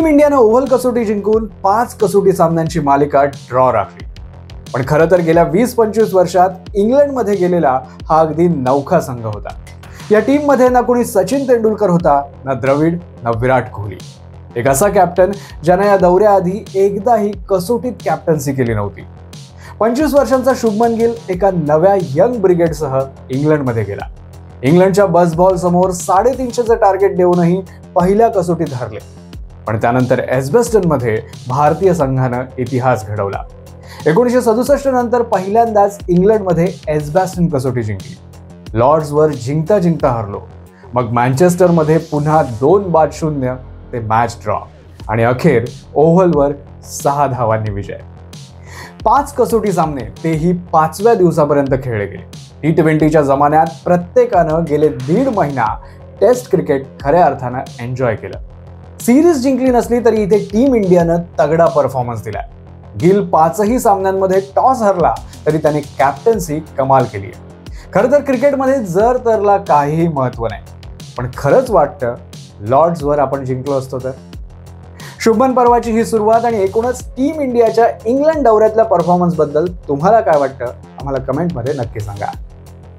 इंडियानं ओव्हल कसोटी जिंकून 5 कसोटी सामन्यांची मालिका ड्रॉ राखली. पण खरं तर गेल्या 20-25 वर्षात इंग्लंडमध्ये गेलेला हा अगदी नवखा संघ होता. या टीममध्ये ना कोणी सचिन तेंडुलकर होता, ना द्रविड, ना विराट कोहली. एक असा कॅप्टन ज्याने या दौऱ्याआधी एकदाही कसोटीत कॅप्टन्सी केली नव्हती. 25 वर्षांचा शुभमन गिल एका नव्या यंग ब्रिगेडसह इंग्लंडमध्ये गेला. इंग्लंडच्या बसबॉल समोर 350चं टार्गेट देऊनही पहिल्या कसोटीत हरले. पण त्यानंतर एजबॅस्टनमध्ये भारतीय संघानं इतिहास घडवला. 1967 नंतर पहिल्यांदाच इंग्लंडमध्ये एजबॅस्टन कसोटी जिंकली. लॉर्ड्सवर जिंकता जिंकता हरलो. मग मँचेस्टरमध्ये पुन्हा 2-0 ते मॅच ड्रॉ आणि अखेर ओव्हलवर 6 धावांनी विजय. 5 कसोटी सामने तेही 5व्या दिवसापर्यंत खेळले गेले. T20च्या जमान्यात प्रत्येकानं गेले 1.5 महिना टेस्ट क्रिकेट खऱ्या अर्थानं एन्जॉय केलं. सिरीज जिंकली नसली तरी इथे टीम इंडियानं तगडा परफॉर्मन्स दिलाय. गिल 5ही सामन्यांमध्ये टॉस हरला तरी त्याने कॅप्टन्सी कमाल केली आहे. खरं तर क्रिकेटमध्ये जर तरला काहीही महत्त्व नाही, पण खरंच वाटतं लॉर्ड्सवर आपण जिंकलो असतो तर. शुभमन पर्वाची ही सुरुवात आणि एकूणच टीम इंडियाच्या इंग्लंड दौऱ्यातल्या परफॉर्मन्सबद्दल तुम्हाला काय वाटतं आम्हाला कमेंटमध्ये नक्की सांगा.